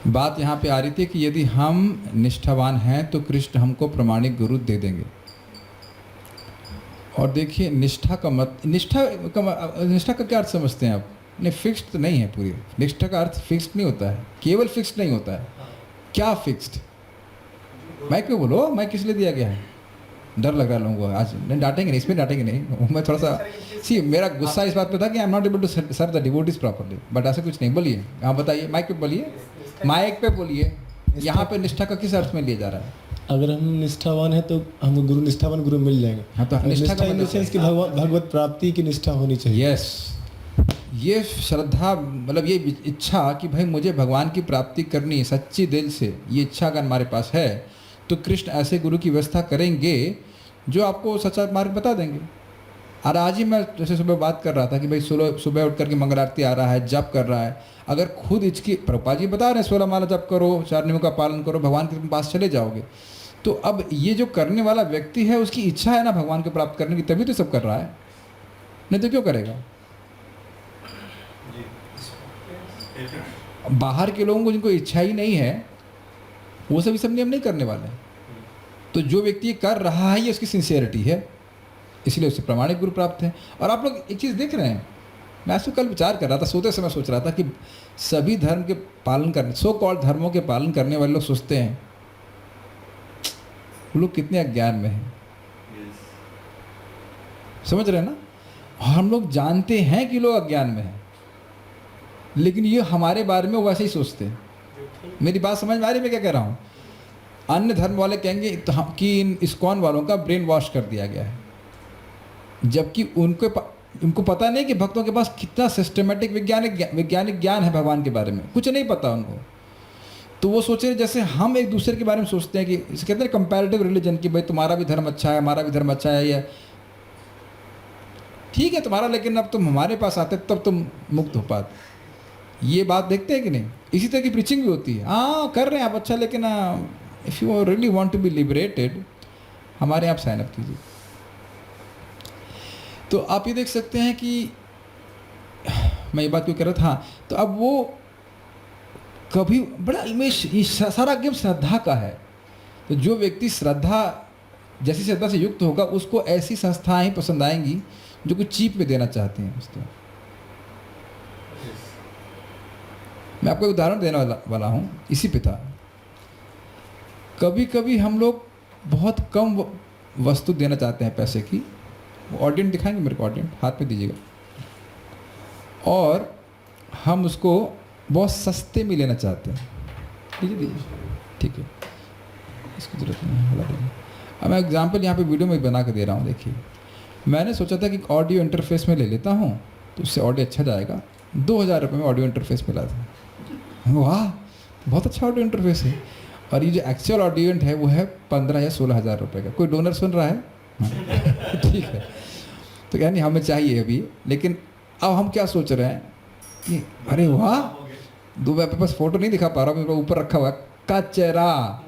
बात यहाँ पे आ रही थी कि यदि हम निष्ठावान हैं तो कृष्ण हमको प्रमाणिक गुरु दे देंगे। और देखिए निष्ठा का क्या अर्थ समझते हैं आप? नहीं, फिक्स्ड तो नहीं है पूरी। निष्ठा का अर्थ फिक्स्ड नहीं होता है, केवल फिक्स्ड नहीं होता है। क्या फिक्स्ड? माइक पे बोलो, माइक किस लिए दिया गया है? डर लग रहा है लोगों को आज। नहीं डांटेंगे नहीं, इसमें डांटेंगे नहीं। मैं थोड़ा सा मेरा गुस्सा इस बात पे था कि I am not able to serve the devotees properly, but ऐसा कुछ नहीं। बोलिए, आप बताइए, माइक पे बोलिए, माइक पे बोलिए। यहाँ पे निष्ठा का किस अर्थ में लिया जा रहा है? अगर हम निष्ठावान हैं तो हमको गुरु, निष्ठावान गुरु मिल जाएंगे। हाँ, तो निष्ठा इन द सेंस कि भगवत प्राप्ति की निष्ठा होनी चाहिए। यस, ये श्रद्धा मतलब ये इच्छा कि भाई मुझे भगवान की प्राप्ति करनी है सच्ची दिल से, ये इच्छा अगर हमारे पास है तो कृष्ण ऐसे गुरु की व्यवस्था करेंगे जो आपको सच्चा मार्ग बता देंगे। और आज ही मैं जैसे सुबह बात कर रहा था कि भाई सुबह उठ करके मंगल आरती आ रहा है, जप कर रहा है। अगर खुद इसकी प्रभुपाद जी बता रहे हैं 16 माला जप करो, 4 नियमों का पालन करो, भगवान के पास चले जाओगे। तो अब ये जो करने वाला व्यक्ति है उसकी इच्छा है ना भगवान को प्राप्त करने की, तभी तो सब कर रहा है, नहीं तो क्यों करेगा? बाहर के लोगों को जिनको इच्छा ही नहीं है वो सभी सब नियम नहीं करने वाले हैं। तो जो व्यक्ति ये कर रहा है ये उसकी सिंसियरिटी है, इसलिए उससे प्रमाणिक गुरु प्राप्त है। और आप लोग एक चीज़ देख रहे हैं, मैं ऐसे कल विचार कर रहा था, सोते समय सोच रहा था कि सभी धर्म के पालन करने, सो कॉल्ड धर्मों के पालन करने वाले लोग सोचते हैं वो लोग कितने अज्ञान में हैं। समझ रहे हैं ना? हम लोग जानते हैं कि लोग अज्ञान में हैं, लेकिन ये हमारे बारे में वैसे ही सोचते हैं। मेरी बात समझ में आ रही है मैं क्या कह रहा हूँ? अन्य धर्म वाले कहेंगे तो कि इन इस्कॉन वालों का ब्रेन वॉश कर दिया गया है, जबकि उनको पता नहीं कि भक्तों के पास कितना सिस्टमेटिक वैज्ञानिक ज्ञान है भगवान के बारे में, कुछ नहीं पता उनको। तो वो सोचे जैसे हम एक दूसरे के बारे में सोचते हैं कि इसे कहते हैं कंपैरेटिव रिलीजन, कि भाई तुम्हारा भी धर्म अच्छा है, हमारा भी धर्म अच्छा है, या ठीक है तुम्हारा, लेकिन अब तुम हमारे पास आते तब तुम मुक्त हो पाते। ये बात देखते हैं कि नहीं? इसी तरह की प्रीचिंग भी होती है। हाँ कर रहे हैं आप अच्छा, लेकिन if you really want to be liberated हमारे यहाँ साइन अप कीजिए। तो आप ये देख सकते हैं कि मैं ये बात क्यों कर रहा था। हाँ, तो अब वो कभी बड़ा इमेज, ये सारा गेम श्रद्धा का है। तो जो व्यक्ति श्रद्धा, जैसी श्रद्धा से युक्त होगा उसको ऐसी संस्थाएं ही पसंद आएंगी जो कुछ चीप में देना चाहते हैं उसको। मैं आपको एक उदाहरण देने वाला हूँ इसी पे था। कभी कभी हम लोग बहुत कम वस्तु देना चाहते हैं पैसे की। ऑडियंस दिखाएंगे मेरे को? ऑडियंस हाथ पे दीजिएगा। और हम उसको बहुत सस्ते में लेना चाहते हैं। दीजिए, ठीक है, इसकी ज़रूरत नहीं है, हला दीजिए। अब मैं एग्जाम्पल यहाँ पे वीडियो में बना के दे रहा हूँ। देखिए, मैंने सोचा था कि ऑडियो इंटरफेस में ले लेता हूँ तो उससे ऑडियो अच्छा जाएगा। 2000 रुपये में ऑडियो इंटरफेस मिला था। वाह, बहुत अच्छा ऑडियो इंटरफेस है। और ये जो एक्चुअल ऑडियो है वो है 15 या 16 हज़ार रुपये का। कोई डोनर सुन रहा है? ठीक है। तो यानी हमें चाहिए अभी, लेकिन अब हम क्या सोच रहे हैं कि अरे वाह, दो मेरे पास फोटो नहीं दिखा पा रहा हूँ, ऊपर रखा हुआ कचरा,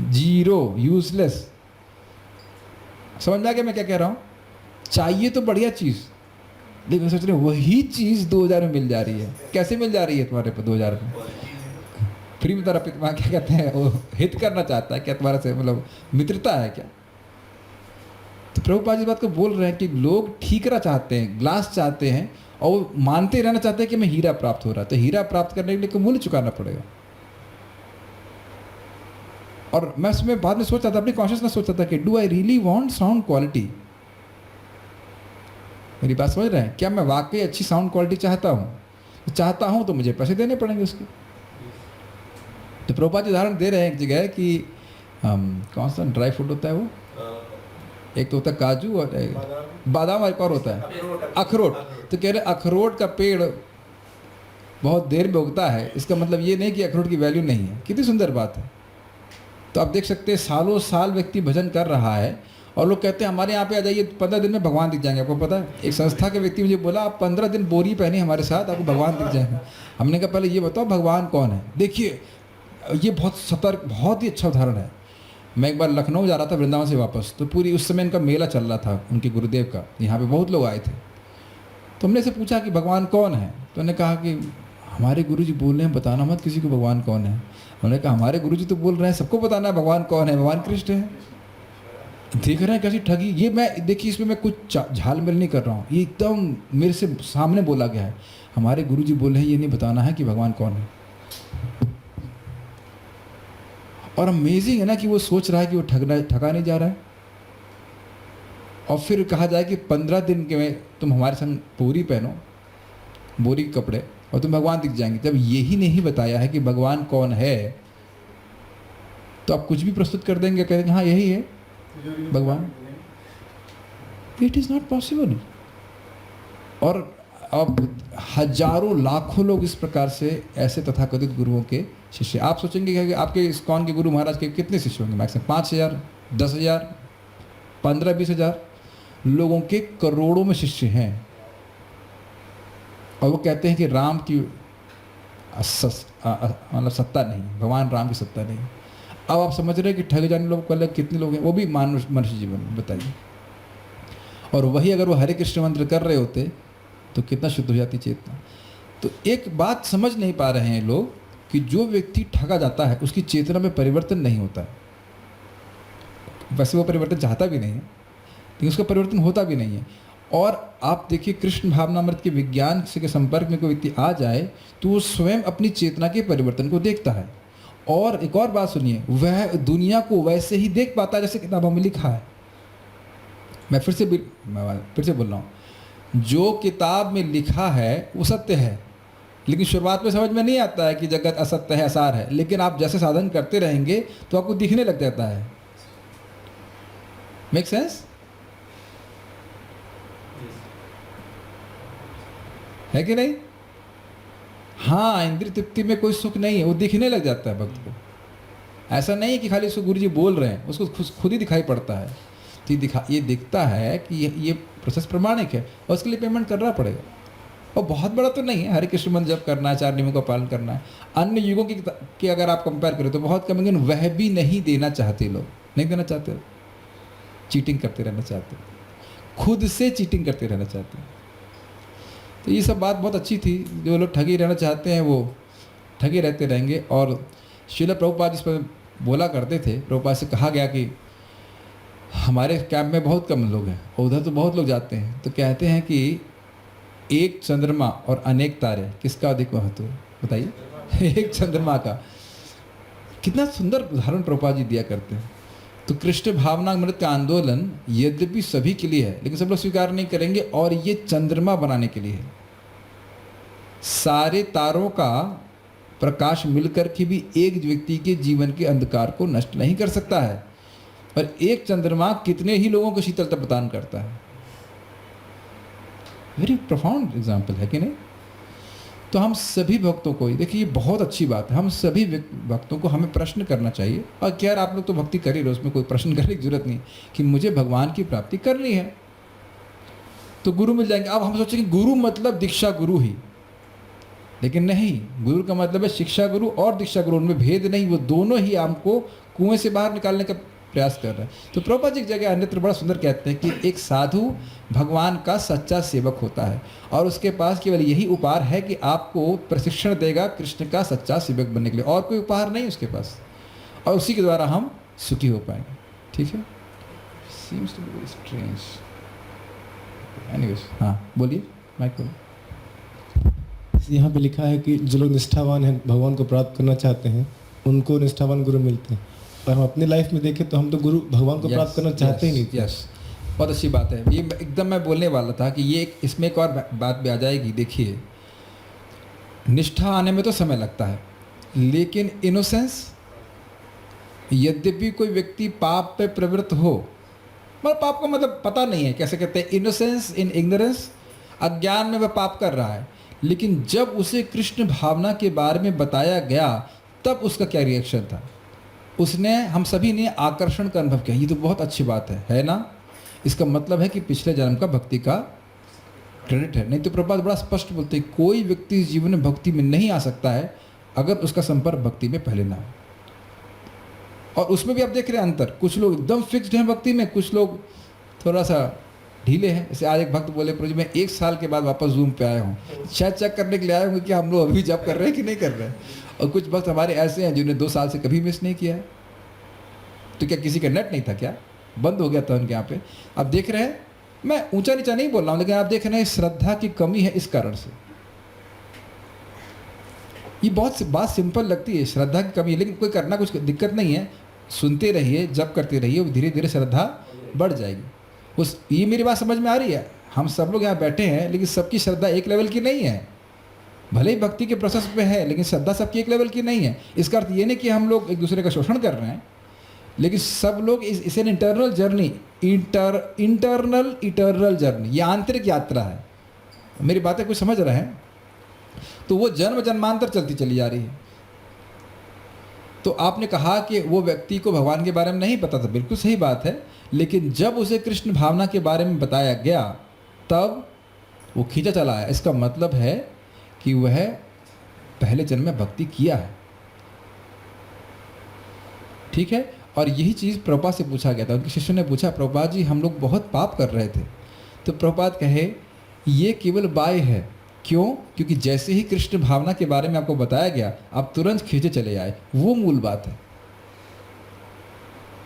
जीरो, यूजलेस। समझ में आ गया मैं क्या कह रहा हूँ? चाहिए तो बढ़िया चीज़, लेकिन सोच रहे वही चीज़ 2000 में मिल जा रही है। कैसे मिल जा रही है तुम्हारे पे 2000 में फ्री में? तरफ क्या कहते हैं, वो हित करना चाहता है क्या तुम्हारे से? मतलब मित्रता है क्या? तो प्रभुपाद जी बात को बोल रहे हैं कि लोग ठीकरा चाहते हैं, ग्लास चाहते हैं, और वो मानते रहना चाहते हैं कि मैं हीरा प्राप्त हो रहा है। तो हीरा प्राप्त करने के लिए मूल्य चुकाना पड़ेगा। और मैं उसमें बाद में सोचा था, अपनी कॉन्शियसनेस सोचा था कि do I really want sound quality? मेरी बात समझ रहे हैं? क्या मैं वाकई अच्छी साउंड क्वालिटी चाहता हूँ? चाहता हूँ तो मुझे पैसे देने पड़ेंगे उसके। तो प्रभुपाद जी उदाहरण दे रहे हैं एक जगह कि कौन सा ड्राई फ्रूट होता है वो, एक तो होता है काजू और बादाम, एक और होता है अखरोट। तो कह रहे अखरोट का पेड़ बहुत देर में उगता है, इसका मतलब ये नहीं कि अखरोट की वैल्यू नहीं है। कितनी सुंदर बात है। तो आप देख सकते हैं सालों साल व्यक्ति भजन कर रहा है और लोग कहते हैं हमारे यहाँ पे आ जाइए, 15 दिन में भगवान दिख जाएंगे। आपको पता है, एक संस्था के व्यक्ति मुझे बोला आप 15 दिन बोरी पहने हमारे साथ, आपको भगवान दिख जाएंगे। हमने कहा पहले ये बताओ भगवान कौन है। देखिए ये बहुत सतर्क, बहुत ही अच्छा उदाहरण है। मैं एक बार लखनऊ जा रहा था वृंदावन से वापस, तो पूरी उस समय इनका मेला चल रहा था उनके गुरुदेव का, यहाँ पे बहुत लोग आए थे। तो हमने से पूछा कि भगवान कौन है, तो उन्होंने कहा कि हमारे गुरुजी बोल रहे हैं बताना मत किसी को भगवान कौन है। उन्होंने कहा हमारे गुरुजी तो बोल रहे हैं सबको बताना है भगवान कौन है, भगवान कृष्ण है। देख रहे हैं कैसी ठगी। ये मैं देखिए इसमें मैं कुछ झालमेल नहीं कर रहा हूँ, ये एकदम मेरे से सामने बोला गया है। हमारे गुरुजी बोल रहे हैं ये नहीं बताना है कि भगवान कौन है। और अमेजिंग है ना कि वो सोच रहा है कि वो ठगा नहीं जा रहा है। और फिर कहा जाए कि 15 दिन के में तुम हमारे संग पूरी पहनो, बोरी के कपड़े, और तुम भगवान दिख जाएंगे। जब यही नहीं बताया है कि भगवान कौन है तो आप कुछ भी प्रस्तुत कर देंगे, कहेंगे हाँ यही है भगवान। It is not possible. और अब हजारों लाखों लोग इस प्रकार से ऐसे तथाकथित गुरुओं के शिष्य। आप सोचेंगे कि आपके इस्कॉन के गुरु महाराज के कितने शिष्य होंगे? मैक्सिमम 5,000, 10,000, 15-20,000 लोगों के करोड़ों में शिष्य हैं। और वो कहते हैं कि राम की मतलब सत्ता नहीं, भगवान राम की सत्ता नहीं। अब आप समझ रहे हैं कि ठगे जाने लोग पहले कितने लोग हैं, वो भी मनुष्य जीवन में, बताइए। और वही अगर वो हरे कृष्ण मंत्र कर रहे होते तो कितना शुद्ध हो जाती चेतना। तो एक बात समझ नहीं पा रहे हैं लोग कि जो व्यक्ति ठगा जाता है उसकी चेतना में परिवर्तन नहीं होता है। वैसे वो परिवर्तन चाहता भी नहीं है, लेकिन उसका परिवर्तन होता भी नहीं है। और आप देखिए कृष्ण भावनामृत के विज्ञान से के संपर्क में कोई व्यक्ति आ जाए तो वो स्वयं अपनी चेतना के परिवर्तन को देखता है। और एक और बात सुनिए, वह दुनिया को वैसे ही देख पाता है जैसे किताबों में लिखा है। मैं फिर से बोल रहा हूँ, जो किताब में लिखा है वो सत्य है, लेकिन शुरुआत में समझ में नहीं आता है कि जगत असत्य है, असार है। लेकिन आप जैसे साधन करते रहेंगे तो आपको दिखने लग जाता है। मेक सेंस है कि नहीं? हाँ, इंद्रिय तृप्ति में कोई सुख नहीं है, वो दिखने लग जाता है भक्त को। ऐसा नहीं है कि खाली उसको गुरुजी बोल रहे हैं, उसको खुद ही दिखाई पड़ता है। तो ये दिखता है कि ये प्रोसेस प्रमाणिक है और उसके लिए पेमेंट करना पड़ेगा। और बहुत बड़ा तो नहीं है, हरे कृष्ण मंत्र जप करना है, 4 नियमों का पालन करना है। अन्य युगों की अगर आप कंपेयर करें तो बहुत कम, लेकिन वह भी नहीं देना चाहते लोग, नहीं देना चाहते, चीटिंग करते रहना चाहते, खुद से चीटिंग करते रहना चाहते हैं। तो ये सब बात बहुत अच्छी थी। जो लोग ठगी रहना चाहते हैं वो ठगे रहते रहेंगे। और श्रील प्रभुपाद इस पर बोला करते थे, प्रभुपाद से कहा गया कि हमारे कैंप में बहुत कम लोग हैं और उधर तो बहुत लोग जाते हैं, तो कहते हैं कि एक चंद्रमा और अनेक तारे, किसका अधिक महत्व है बताइए? एक चंद्रमा का। कितना सुंदर उदाहरण प्रभुपाद जी दिया करते हैं। तो कृष्ण भावनामृत का आंदोलन यद्यपि सभी के लिए है, लेकिन सब लोग स्वीकार नहीं करेंगे, और ये चंद्रमा बनाने के लिए है। सारे तारों का प्रकाश मिलकर के भी एक व्यक्ति के जीवन के अंधकार को नष्ट नहीं कर सकता है, और एक चंद्रमा कितने ही लोगों को शीतलता प्रदान करता है। वेरी प्रोफाउंड एग्जाम्पल है कि नहीं? तो हम सभी भक्तों को, देखिए ये बहुत अच्छी बात है, हम सभी भक्तों को हमें प्रश्न करना चाहिए। और क्या आप लोग तो भक्ति कर ही रहे, उसमें कोई प्रश्न करने की जरूरत नहीं कि मुझे भगवान की प्राप्ति करनी है तो गुरु मिल जाएंगे। अब हम सोचेंगे गुरु मतलब दीक्षा गुरु ही, लेकिन नहीं, गुरु का मतलब है शिक्षा गुरु और दीक्षा गुरु, उनमें भेद नहीं। वो दोनों ही हमको कुएं से बाहर निकालने का प्रयास कर रहे हैं। तो प्रभुपाद जी एक जगह अन्यत्र बड़ा सुंदर कहते हैं कि एक साधु भगवान का सच्चा सेवक होता है और उसके पास केवल यही उपहार है कि आपको प्रशिक्षण देगा कृष्ण का सच्चा सेवक बनने के लिए, और कोई उपहार नहीं उसके पास, और उसी के द्वारा हम सुखी हो पाएंगे। ठीक है? Seems to be very strange. Anyways, हाँ बोलिए, माइक बोलिए। यहाँ पे लिखा है कि जो लोग निष्ठावान हैं, भगवान को प्राप्त करना चाहते हैं, उनको निष्ठावान गुरु मिलते हैं। और हम अपनी लाइफ में देखें तो हम तो गुरु भगवान को प्राप्त करना चाहते ही नहीं। यस, बहुत अच्छी बात है। ये एकदम मैं बोलने वाला था कि ये इसमें एक और बात भी आ जाएगी। देखिए, निष्ठा आने में तो समय लगता है, लेकिन इनोसेंस, यद्यपि कोई व्यक्ति पाप पे प्रवृत्त हो, मतलब पाप का मतलब पता नहीं है, कैसे कहते हैं, इनोसेंस इन इग्नोरेंस, अज्ञान में वह पाप कर रहा है, लेकिन जब उसे कृष्ण भावना के बारे में बताया गया तब उसका क्या रिएक्शन था? उसने, हम सभी ने आकर्षण का अनुभव किया। ये तो बहुत अच्छी बात है ना? इसका मतलब है कि पिछले जन्म का भक्ति का क्रेडिट है। नहीं तो प्रभुपाद बड़ा स्पष्ट बोलते हैं, कोई व्यक्ति इस जीवन में भक्ति में नहीं आ सकता है अगर उसका संपर्क भक्ति में पहले ना हो। और उसमें भी आप देख रहे हैं अंतर, कुछ लोग एकदम फिक्स्ड हैं भक्ति में, कुछ लोग थोड़ा सा ढीले हैं। जैसे आज एक भक्त बोले प्रभु जी मैं 1 साल के बाद वापस जूम पे आया हूँ, शायद चेक करने के लिए आए होंगे कि हम लोग अभी जब कर रहे हैं कि नहीं कर रहे हैं। और कुछ भक्त हमारे ऐसे हैं जिन्होंने 2 साल से कभी मिस नहीं किया है। तो क्या किसी का नेट नहीं था क्या? बंद हो गया था उनके यहाँ पे। अब देख रहे हैं, मैं ऊंचा नीचा नहीं बोल रहा हूँ, लेकिन आप देख रहे हैं श्रद्धा की कमी है इस कारण से। ये बहुत बात सिंपल लगती है, श्रद्धा की कमी है, लेकिन कोई करना कुछ दिक्कत नहीं है। सुनते रहिए, जब करते रहिए, धीरे धीरे श्रद्धा बढ़ जाएगी। ये मेरी बात समझ में आ रही है? हम सब लोग यहाँ बैठे हैं, लेकिन सबकी श्रद्धा एक लेवल की नहीं है। भले ही भक्ति के प्रोसेस पे है, लेकिन श्रद्धा सबकी एक लेवल की नहीं है। इसका अर्थ ये नहीं कि हम लोग एक दूसरे का शोषण कर रहे हैं, लेकिन सब लोग इसे internal journey, internal eternal journey, ये आंतरिक यात्रा है। मेरी बातें कुछ समझ रहे हैं? तो वो जन्म जन्मांतर चलती चली जा रही है। तो आपने कहा कि वो व्यक्ति को भगवान के बारे में नहीं पता था, बिल्कुल सही बात है, लेकिन जब उसे कृष्ण भावना के बारे में बताया गया तब वो खींचा चला आया। इसका मतलब है कि वह पहले जन्म में भक्ति किया है। ठीक है। और यही चीज़ प्रभुपाद से पूछा गया था। उनके शिष्यों ने पूछा, प्रभुपाद जी हम लोग बहुत पाप कर रहे थे। तो प्रभुपाद कहे ये केवल बाय है। क्यों? क्योंकि जैसे ही कृष्ण भावना के बारे में आपको बताया गया, आप तुरंत खींचे चले आए। वो मूल बात है।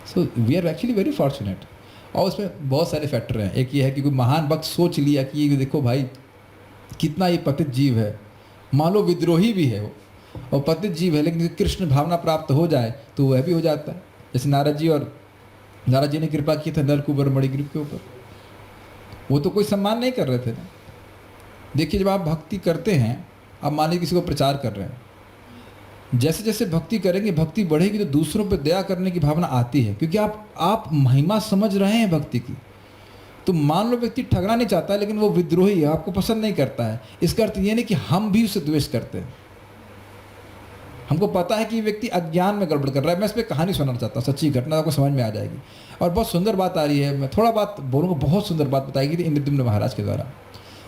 So we are actually very fortunate. और उसमें बहुत सारे फैक्टर हैं। एक ये है कि कोई महान भक्त सोच लिया कि ये देखो भाई कितना ये पतित जीव है, मान लो विद्रोही भी है वो और पतित जीव है, लेकिन कृष्ण भावना प्राप्त हो जाए तो वह भी हो जाता है। जैसे नारद जी ने कृपा की था नलकुबर मणिग्रीव के ऊपर। वो तो कोई सम्मान नहीं कर रहे थे ना। देखिए जब आप भक्ति करते हैं, आप मान लीजिए किसी को प्रचार कर रहे हैं, जैसे जैसे भक्ति करेंगे, भक्ति बढ़ेगी तो दूसरों पर दया करने की भावना आती है, क्योंकि आप महिमा समझ रहे हैं भक्ति की। तो मान लो व्यक्ति ठगना नहीं चाहता है, लेकिन वो विद्रोही है, आपको पसंद नहीं करता है, इसका अर्थ ये नहीं कि हम भी उसे द्वेष करते हैं। हमको पता है कि ये व्यक्ति अज्ञान में गड़बड़ कर रहा है। मैं इस पर कहानी सुनाना चाहता हूँ, सच्ची घटना आपको समझ में आ जाएगी। और बहुत सुंदर बात आ रही है, मैं थोड़ा बात बोलूँगा। बहुत सुंदर बात बताई गई थी इंद्रद्युम्न महाराज के द्वारा।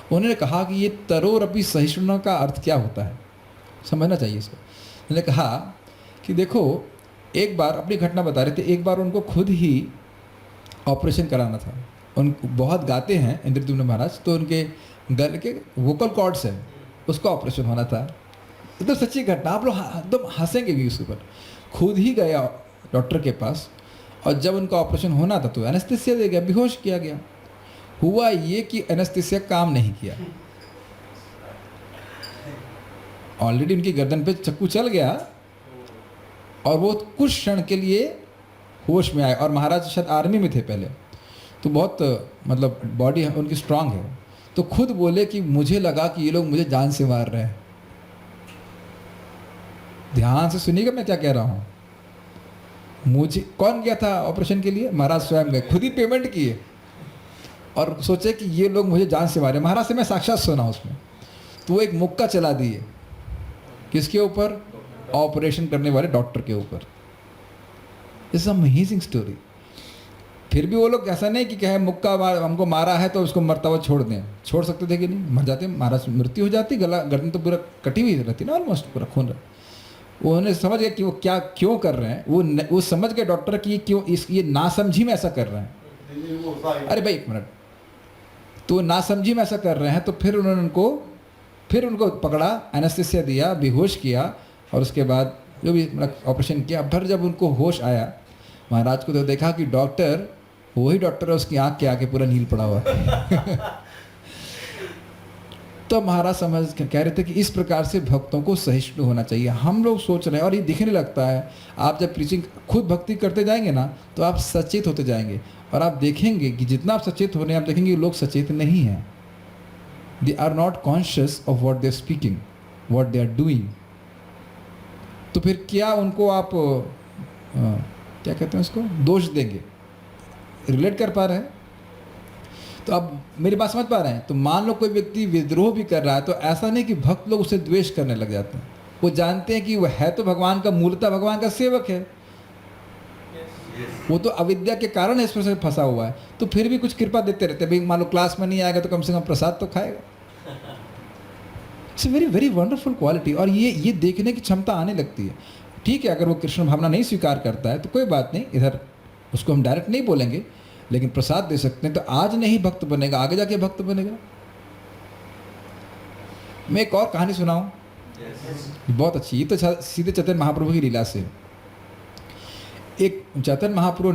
उन्होंने कहा कि ये तरोरपि सहिष्णुता का अर्थ क्या होता है, समझना चाहिए इसको। उन्होंने कहा कि देखो, एक बार अपनी घटना बता रहे थे, एक बार उनको खुद ही ऑपरेशन कराना था। उन बहुत गाते हैं इंद्रद्युम्न महाराज, तो उनके गले के वोकल कॉर्ड्स हैं, उसका ऑपरेशन होना था। एकदम सच्ची घटना, आप लोग एकदम हंसेंगे भी उसके ऊपर। खुद ही गया डॉक्टर के पास, और जब उनका ऑपरेशन होना था तो एनेस्थीसिया दे गया, बेहोश किया गया। हुआ ये कि एनेस्थीसिया काम नहीं किया। ऑलरेडी उनकी गर्दन पे चक्कू चल गया और वो कुछ क्षण के लिए होश में आए। और महाराज शायद आर्मी में थे पहले, तो बहुत मतलब बॉडी उनकी स्ट्रांग है। तो खुद बोले कि मुझे लगा कि ये लोग मुझे जान से मार रहे हैं। ध्यान से सुनिएगा मैं क्या कह रहा हूँ। मुझे कौन गया था ऑपरेशन के लिए? महाराज स्वयं गए, खुद ही पेमेंट किए और सोचे कि ये लोग मुझे जान से मारे। महाराज से मैं साक्षात सुना उसमें। तो वो एक मुक्का चला दिए, किसके ऊपर? ऑपरेशन करने वाले डॉक्टर के ऊपर। It's amazing story. फिर भी वो लोग ऐसा नहीं कि कहे मुक्का हमको मारा है तो उसको मरता हुआ छोड़ दें। छोड़ सकते थे कि नहीं? मर जाते, महाराज मृत्यु हो जाती, गला गर्दन तो पूरा कटी हुई रहती ना, ऑलमोस्ट पूरा खून। उन्होंने समझ गया कि वो क्या क्यों कर रहे हैं। वो समझ गए डॉक्टर कि क्यों ये नासमझी में ऐसा कर रहे हैं। अरे भाई एक मिनट, तो नासमझी में ऐसा कर रहे हैं। तो फिर उनको पकड़ा, एनेस्थीसिया दिया, बेहोश किया, और उसके बाद जो भी ऑपरेशन किया। फिर जब उनको होश आया, महाराज को तो देखा कि डॉक्टर वही डॉक्टर है, उसकी आँख के आगे पूरा नील पड़ा हुआ है। तो महाराज समझ कह रहे थे कि इस प्रकार से भक्तों को सहिष्णु होना चाहिए। हम लोग सोच रहे हैं और ये दिखने लगता है। आप जब प्रीचिंग खुद भक्ति करते जाएंगे ना, तो आप सचेत होते जाएंगे, और आप देखेंगे कि जितना आप सचेत हो रहे हैं, आप देखेंगे लोग सचेत नहीं हैं। They are not conscious of what they are speaking, what they are doing. तो फिर क्या उनको आप क्या कहते हैं उसको, दोष देंगे? रिलेट कर पा रहे हैं? तो अब मेरी बात समझ पा रहे हैं? तो मान लो कोई व्यक्ति विद्रोह भी कर रहा है, तो ऐसा नहीं कि भक्त लोग उसे द्वेष करने लग जाते हैं। वो जानते हैं कि वह है तो भगवान का, मूलतः भगवान का सेवक है। वो तो अविद्या के कारण इस पर से फंसा हुआ है, तो फिर भी कुछ कृपा देते रहते हैं। भाई मान लो क्लास में नहीं आएगा तो कम से कम प्रसाद तो खाएगा। It's very very wonderful quality. और ये देखने की क्षमता आने लगती है। ठीक है, अगर वो कृष्ण भावना नहीं स्वीकार करता है तो कोई बात नहीं, इधर उसको हम डायरेक्ट नहीं बोलेंगे, लेकिन प्रसाद दे सकते हैं, तो आज नहीं भक्त बनेगा, आगे जाके भक्त बनेगा। मैं एक और कहानी सुनाऊं, बहुत अच्छी। ये तो सीधे चैतन्य महाप्रभु की लीला से। एक चैतन्य महाप्रभु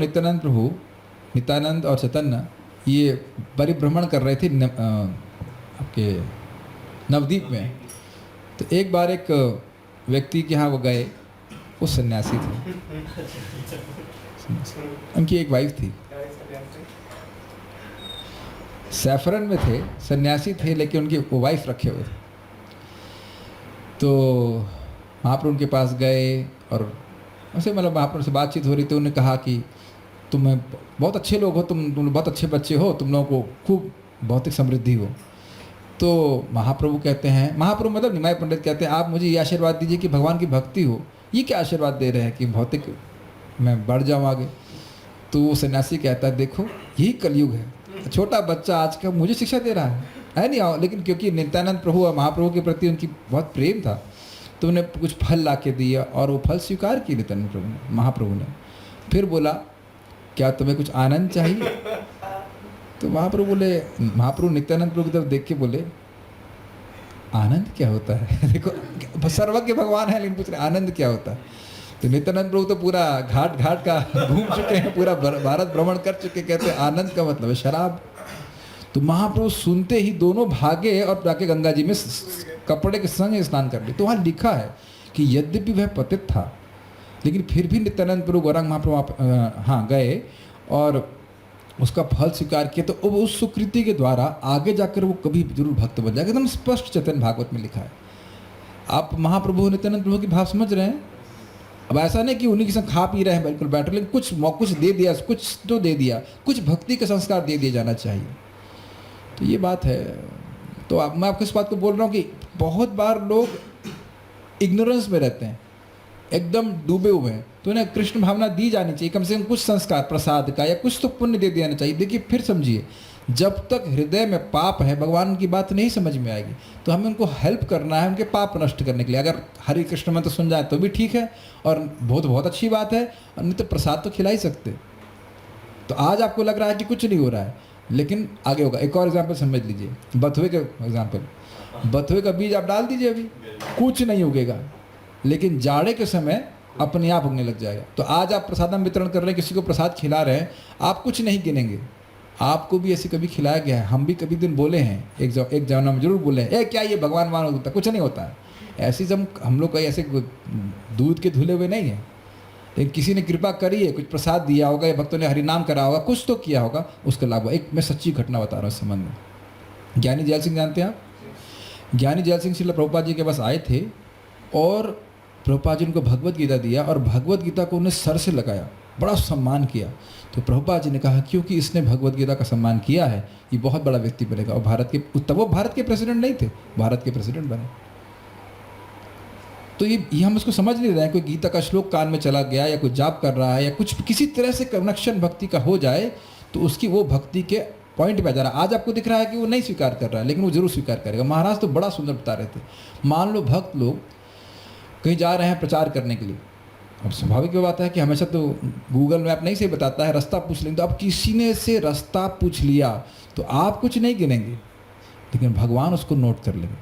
नित्यानंद और चैतन्य ये परिभ्रमण कर रहे थे आपके नवद्वीप में। तो एक बार एक व्यक्ति के यहाँ वो गए, वो सन्यासी थे, उनकी एक वाइफ थी, सैफरन में थे, सन्यासी थे, लेकिन उनकी वो वाइफ रखे हुए थे। तो वहाँ पर उनके पास गए और ऐसे मतलब वहाँ पर उनसे बातचीत हो रही थी। उन्होंने कहा कि तुम बहुत अच्छे लोग हो, तुम बहुत अच्छे बच्चे हो, तुम लोगों को खूब भौतिक समृद्धि हो। तो महाप्रभु कहते हैं, महाप्रभु मतलब निमाय पंडित कहते हैं, आप मुझे ये आशीर्वाद दीजिए कि भगवान की भक्ति हो। ये क्या आशीर्वाद दे रहे हैं कि भौतिक मैं बढ़ जाऊँ आगे। तो वो सन्यासी कहता है, देखो यही कलयुग है, छोटा बच्चा आज का मुझे शिक्षा दे रहा है नहीं आओ। लेकिन क्योंकि नित्यानंद प्रभु और महाप्रभु के प्रति उनकी बहुत प्रेम था, तो उन्हें कुछ फल ला के दिया और वो फल स्वीकार किए नित्यानंद प्रभु ने, महाप्रभु ने। फिर बोला, क्या तुम्हें कुछ आनंद चाहिए? तो महाप्रभु महाप्रभु नित्यानंद प्रभु की तरफ देख के बोले, आनंद क्या होता है? देखो सर्वज्ञ भगवान है, लेकिन पूछ रहे आनंद क्या होता है। तो नित्यानंद प्रभु तो पूरा घाट घाट का घूम चुके हैं, पूरा भारत भ्रमण कर चुके, कहते हैं आनंद का मतलब है शराब। तो महाप्रभु सुनते ही दोनों भागे और जाके गंगा जी में कपड़े के संग स्नान कर लिए। तो वहाँ लिखा है कि यद्यपि वह पतित था, लेकिन फिर भी नित्यानंद प्रभु गौरांग महाप्रभु गए और उसका फल स्वीकार किया। तो उस सुकृति के द्वारा आगे जाकर वो कभी जरूर भक्त बन जाएगा। एकदम स्पष्ट चैतन्य भागवत में लिखा है। आप महाप्रभु नित्यानंद प्रभु की भाव समझ रहे हैं? अब ऐसा नहीं कि उन्हीं के संग खा पी रहे हैं बिल्कुल बैठे, लेकिन कुछ दे दिया, कुछ तो दे दिया, कुछ भक्ति का संस्कार दे दिया जाना चाहिए। तो ये बात है। तो मैं आपको इस बात को बोल रहा हूँ कि बहुत बार लोग इग्नोरेंस में रहते हैं, एकदम डूबे हुए हैं। तो उन्हें कृष्ण भावना दी जानी चाहिए, कम से कम कुछ संस्कार प्रसाद का या कुछ तो पुण्य दे देना चाहिए। देखिए फिर समझिए, जब तक हृदय में पाप है भगवान की बात नहीं समझ में आएगी। तो हमें उनको हेल्प करना है, उनके पाप नष्ट करने के लिए। अगर हरे कृष्ण मंत्र सुन जाए तो भी ठीक है, और बहुत अच्छी बात है, और नहीं तो प्रसाद तो खिला ही सकते। तो आज आपको लग रहा है कि कुछ नहीं हो रहा है, लेकिन आगे होगा। एक और एग्जाम्पल समझ लीजिए, बथुए का एग्जाम्पल। बथुए का बीज आप डाल दीजिए, अभी कुछ नहीं उगेगा, लेकिन जाड़े के समय अपने आप उगने लग जाएगा। तो आज आप प्रसादम वितरण कर रहे हैं, किसी को प्रसाद खिला रहे हैं, आप कुछ नहीं गिनेंगे। आपको भी ऐसे कभी खिलाया गया है, हम भी कभी दिन बोले हैं, एक जमाना में जरूर बोले हैं, क्या ये भगवान मान होता, कुछ नहीं होता है। ऐसी जब हम लोग कहीं ऐसे दूध के धुले हुए नहीं हैं, लेकिन किसी ने कृपा करी है, कुछ प्रसाद दिया होगा, या भक्तों ने हरिनाम करा होगा, कुछ तो किया होगा, उसका लाभ। एक मैं सच्ची घटना बता रहा हूँ इस संबंध में। ज्ञानी जैल सिंह जानते हैं आप? ज्ञानी जैल सिंह श्रील प्रभुपाद जी के पास आए थे, और प्रभुपाद जी उनको भगवत गीता दिया, और भगवत गीता को उन्हें सर से लगाया, बड़ा सम्मान किया। तो प्रभुपाद जी ने कहा, क्योंकि इसने भगवत गीता का सम्मान किया है, ये बहुत बड़ा व्यक्ति बनेगा। और वो भारत के प्रेसिडेंट नहीं थे, भारत के प्रेसिडेंट बने। तो ये हम इसको समझ नहीं रहे हैं। कोई गीता का श्लोक कान में चला गया, या कोई जाप कर रहा है, या कुछ किसी तरह से कनेक्शन भक्ति का हो जाए, तो उसकी वो भक्ति के पॉइंट पे आ जा रहा है। आज आपको दिख रहा है कि वो नहीं स्वीकार कर रहा है, लेकिन वो जरूर स्वीकार करेगा। महाराज तो बड़ा सुंदर बता रहे थे। मान लो भक्त लोग कहीं जा रहे हैं प्रचार करने के लिए, अब स्वाभाविक बात है कि हमेशा तो गूगल मैप नहीं से बताता है, रास्ता पूछ लेंगे। तो अब किसी ने से रास्ता पूछ लिया, तो आप कुछ नहीं गिनेंगे, लेकिन भगवान उसको नोट कर लेंगे।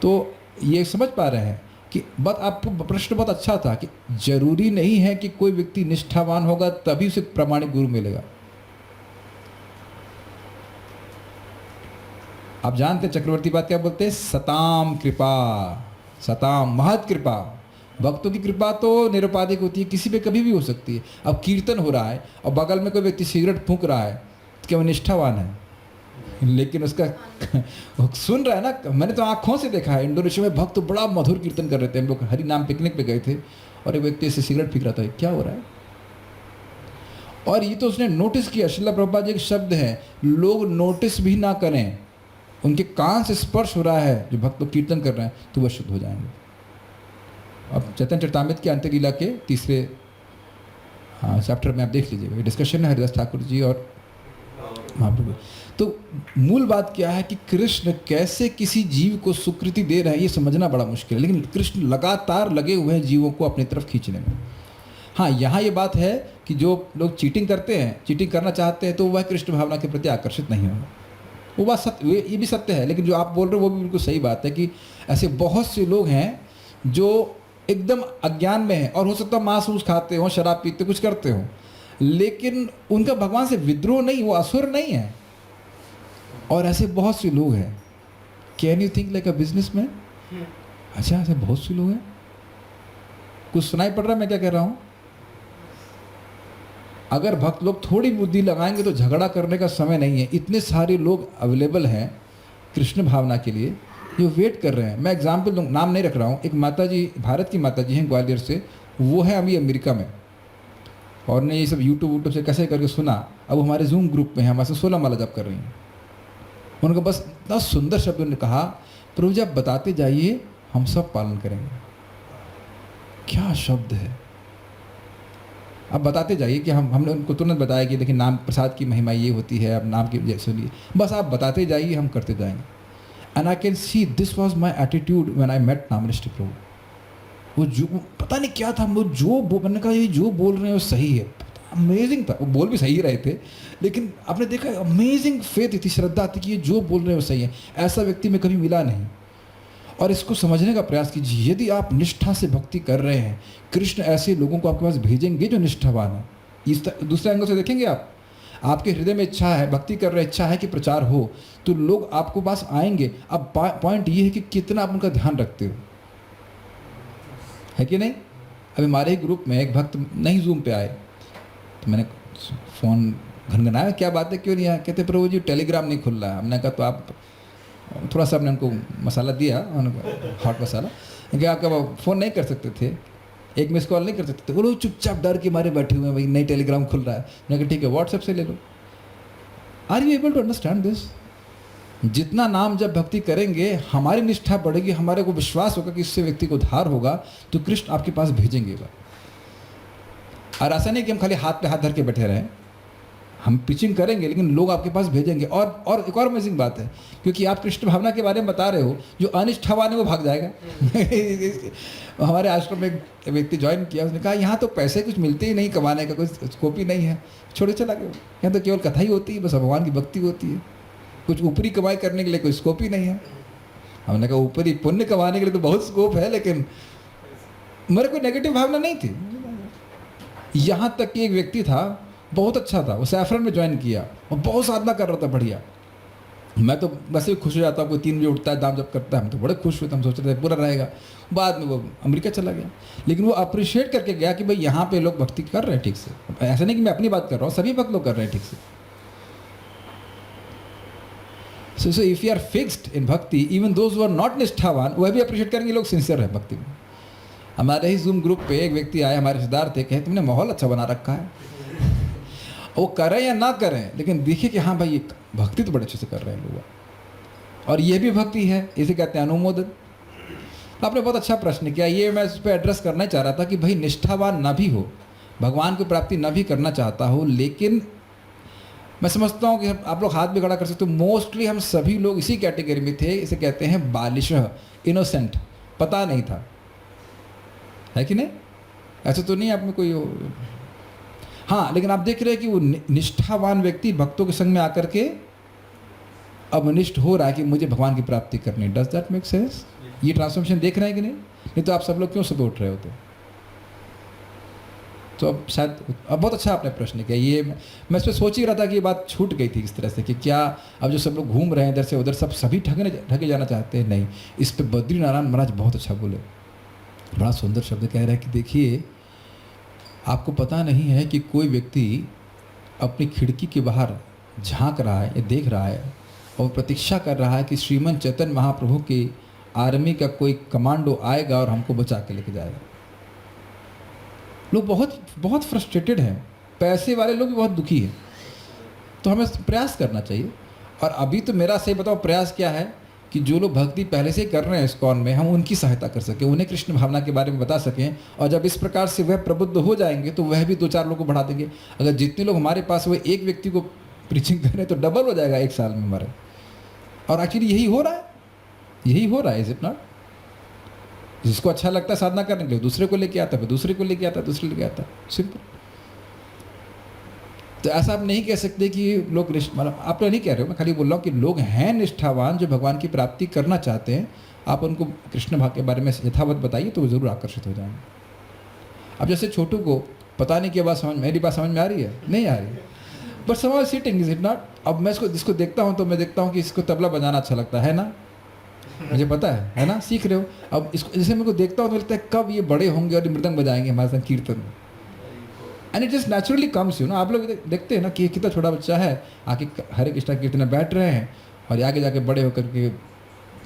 तो ये समझ पा रहे हैं कि बात, आपको प्रश्न बहुत अच्छा था कि जरूरी नहीं है कि कोई व्यक्ति निष्ठावान होगा तभी उसे प्रामाणिक गुरु मिलेगा। आप जानते हैं चक्रवर्ती बात क्या बोलते हैं? सताम कृपा, सताम महत कृपा। भक्तों की कृपा तो निरुपाधिक होती है, किसी पे कभी भी हो सकती है। अब कीर्तन हो रहा है और बगल में कोई व्यक्ति सिगरेट फूंक रहा है, तो क्या वो निष्ठावान है? लेकिन उसका सुन रहा है ना। मैंने तो आंखों से देखा है, इंडोनेशिया में भक्त तो बड़ा मधुर कीर्तन कर रहे थे। हम लोग हरि नाम पिकनिक पे गए थे, और एक व्यक्ति ऐसे सिगरेट फीक रहा था, क्या हो रहा है? और ये तो उसने नोटिस किया। श्रील प्रभुपाद जी के शब्द हैं, लोग नोटिस भी ना करें, उनके कान से स्पर्श हो रहा है जो भक्त लोग कीर्तन कर रहे हैं, तो वह शुद्ध हो जाएंगे। अब चैतन्य चरितामृत के अंतलीला के तीसरे चैप्टर में आप देख लीजिएगा, डिस्कशन है हरिदास ठाकुर जी और महाप्रभु। तो मूल बात क्या है कि कृष्ण कैसे किसी जीव को सुकृति दे रहे हैं, ये समझना बड़ा मुश्किल है। लेकिन कृष्ण लगातार लगे हुए हैं जीवों को अपनी तरफ खींचने में। हाँ, यहाँ ये बात है कि जो लोग चीटिंग करते हैं, चीटिंग करना चाहते हैं, तो वह कृष्ण भावना के प्रति आकर्षित नहीं होंगे। वो बात सत्य, ये भी सत्य है, लेकिन जो आप बोल रहे हो वो भी बिल्कुल सही बात है कि ऐसे बहुत से लोग हैं जो एकदम अज्ञान में हैं और हो सकता है मांस मूस खाते हो, शराब पीते, कुछ करते हो, लेकिन उनका भगवान से विद्रोह नहीं, वो असुर नहीं है। और ऐसे बहुत से लोग हैं। Can you think like a businessman? अच्छा, ऐसे बहुत से लोग हैं। कुछ सुनाई पड़ रहा है मैं क्या कह रहा हूँ? अगर भक्त लोग थोड़ी बुद्धि लगाएंगे तो झगड़ा करने का समय नहीं है। इतने सारे लोग अवेलेबल हैं कृष्ण भावना के लिए जो वेट कर रहे हैं। मैं एग्जाम्पल दूँ, नाम नहीं रख रहा हूँ। एक माता जी, भारत की माता जी हैं ग्वालियर से, वो है अभी अमेरिका में, और ने ये सब यूट्यूब से कैसे करके सुना। अब वो हमारे जूम ग्रुप में है, हमारे से 16 माला जप कर रही हैं। उनका बस इतना सुंदर शब्द ने कहा, प्रभु जी आप बताते जाइए, हम सब पालन करेंगे। क्या शब्द है! आप बताते जाइए कि हमने उनको तुरंत बताया कि देखिए नाम प्रसाद की महिमा ये होती है, अब नाम की सुनिए, बस आप बताते जाइए, हम करते जाएंगे। And I can see this was my attitude when I met Namnishtha Prabhu. वो जो पता नहीं क्या था, वो जो मैंने कहा ये जो बोल रहे हैं वो सही है, अमेजिंग था। वो बोल भी सही रहे थे, लेकिन आपने देखा अमेजिंग फेथ थी, श्रद्धा थी कि ये जो बोल रहे हैं वो सही है। ऐसा व्यक्ति में कभी मिला नहीं। और इसको समझने का प्रयास कीजिए। यदि आप निष्ठा से भक्ति कर रहे हैं, कृष्ण ऐसे लोगों को आपके पास भेजेंगे जो निष्ठावान है। इस दूसरे एंगल से देखेंगे आप, आपके हृदय में इच्छा है, भक्ति कर रहे, इच्छा है कि प्रचार हो, तो लोग आपको पास आएंगे। अब पॉइंट ये है कि कितना आप उनका ध्यान रखते हो, है कि नहीं? अभी हमारे ही ग्रुप में एक भक्त नहीं जूम पे आए, तो मैंने फ़ोन घनघनाया, क्या बात है, क्यों नहीं आया? कहते प्रभु जी टेलीग्राम नहीं खुल रहा है। हमने कहा तो आप थोड़ा सा, हमने उनको मसाला दिया, हॉट मसाला, क्योंकि आपका फ़ोन नहीं कर सकते थे, एक मिस कॉल नहीं कर सकते थे। वो लोग चुपचाप डर के मारे बैठे हुए हैं, भाई नहीं टेलीग्राम खुल रहा है। मैंने कहा ठीक है व्हाट्सएप से ले लो। Are you able to understand this? जितना नाम जब भक्ति करेंगे, हमारी निष्ठा बढ़ेगी, हमारे को विश्वास होगा कि इससे व्यक्ति को उद्धार होगा, तो कृष्ण आपके पास भेजेंगे। और ऐसा नहीं कि हम खाली हाथ पे हाथ धर के बैठे रहें, हम पिचिंग करेंगे लेकिन लोग आपके पास भेजेंगे। और एक और अमेजिंग बात है, क्योंकि आप कृष्ण भावना के बारे में बता रहे हो, जो अनिष्ठावान है वो भाग जाएगा। हमारे आश्रम में एक व्यक्ति ज्वाइन किया, उसने कहा यहाँ तो पैसे कुछ मिलते ही नहीं, कमाने का कोई स्कोप ही नहीं है, छोड़े चला गया। यहाँ तो केवल कथा ही होती है, बस भगवान की भक्ति होती है, कुछ ऊपरी कमाई करने के लिए कोई स्कोप ही नहीं है। हमने कहा ऊपरी पुण्य कमाने के लिए तो बहुत स्कोप है, लेकिन मेरे कोई नेगेटिव भावना नहीं थी। यहाँ तक कि एक व्यक्ति था, बहुत अच्छा था, वो सैफरन में ज्वाइन किया और बहुत साधना कर रहा था बढ़िया। मैं तो वैसे भी खुश हो जाता हूँ, कोई 3 बजे उठता है, दाम जब करता है, हम तो बड़े खुश हुए थे, हम सोचते थे पूरा रहेगा। बाद में वो अमेरिका चला गया, लेकिन वो अप्रिशिएट करके गया कि भाई यहाँ पे लोग भक्ति कर रहे हैं ठीक से। ऐसा नहीं कि मैं अपनी बात कर रहा हूँ, सभी भक्त लोग कर रहे हैं ठीक से। So if you are fixed in bhakti, even those who are not निष्ठावान, वह भी अप्रिशिएट करेंगे लोग सिंसियर है भक्ति में। हमारे ही जूम ग्रुप पे एक व्यक्ति आए, हमारे रिश्तेदार थे, कहे तुमने माहौल अच्छा बना रखा है। वो करें या ना करें, लेकिन देखिए कि हाँ भाई ये भक्ति तो बड़े अच्छे से कर रहे हैं लोग, और ये भी भक्ति है, इसे कहते हैं अनुमोदन। आपने बहुत अच्छा प्रश्न किया, ये मैं इस पर एड्रेस करना चाह रहा था कि भाई निष्ठावान ना भी हो, भगवान की प्राप्ति ना भी करना चाहता हो, लेकिन मैं समझता हूँ कि आप लोग हाथ भी खड़ा कर सकते हो। मोस्टली हम सभी लोग इसी कैटेगरी में थे, इसे कहते हैं बालिश, इनोसेंट, पता नहीं था, है कि नहीं? ऐसा तो नहीं आप में कोई हाँ, लेकिन आप देख रहे हैं कि वो निष्ठावान व्यक्ति भक्तों के संग में आकर के अब अनिष्ट हो रहा है कि मुझे भगवान की प्राप्ति करनी। Does that make sense? ये ट्रांसफॉर्मेशन देख रहे हैं कि नहीं? नहीं तो आप सब लोग क्यों सपोर्ट रहे होते? तो अब शायद अब बहुत अच्छा आपने प्रश्न किया। ये मैं इस पर सोच ही रहा था कि ये बात छूट गई थी इस तरह से कि क्या अब जो सब लोग घूम रहे हैं इधर से उधर, सब सभी ठगे जाना चाहते हैं? नहीं, इस पर बद्रीनारायण महाराज बहुत अच्छा बोले, बड़ा सुंदर शब्द कह रहे हैं कि देखिए आपको पता नहीं है कि कोई व्यक्ति अपनी खिड़की के बाहर झांक रहा है या देख रहा है और प्रतीक्षा कर रहा है कि श्रीमन चैतन्य महाप्रभु की आर्मी का कोई कमांडो आएगा और हमको बचा के लेके जाएगा। लोग बहुत बहुत फ्रस्ट्रेटेड हैं, पैसे वाले लोग भी बहुत दुखी हैं। तो हमें प्रयास करना चाहिए। और अभी तो मेरा सही बताओ प्रयास क्या है कि जो लोग भक्ति पहले से ही कर रहे हैं इस्कॉन में, हम उनकी सहायता कर सकें, उन्हें कृष्ण भावना के बारे में बता सकें। और जब इस प्रकार से वह प्रबुद्ध हो जाएंगे तो वह भी 2-4 लोगों को बढ़ा देंगे। अगर जितने लोग हमारे पास हुए एक व्यक्ति को प्रीचिंग करें तो डबल हो जाएगा 1 साल में हमारे। और एक्चुअली यही हो रहा है, यही हो रहा है, इज इट नॉट? जिसको अच्छा लगता है साधना करने के लिए दूसरे को लेके आता है, फिर दूसरे को लेके आता है, दूसरे लेके आता है, सिंपल। तो ऐसा आप नहीं कह सकते कि लोग मतलब आप नहीं कह रहे हो, मैं खाली बोल रहा हूँ कि लोग हैं निष्ठावान जो भगवान की प्राप्ति करना चाहते हैं। आप उनको कृष्ण भाग के बारे में यथावत बताइए तो वो ज़रूर आकर्षित हो जाएंगे। अब जैसे छोटू को पता नहीं कि बात समझ, मेरी बात समझ में आ रही है, नहीं आ रही है, बट समझ सीटिंग इज इट नॉट। अब मैं जिसको देखता हूँ तो मैं देखता हूँ कि इसको तबला बजाना अच्छा लगता है ना, मुझे पता है ना, सीख रहे हो। अब इसको जैसे मेरे को देखता हूँ तो लगता है कब ये बड़े होंगे और मृदंग बजाएंगे हमारे साथ कीर्तन में। And it is naturally comes, you know. आप लोग देखते हैं ना कि कितना छोटा बच्चा है आके हरे कृष्णा कीर्तन में बैठ रहे हैं और आगे जाके बड़े होकर के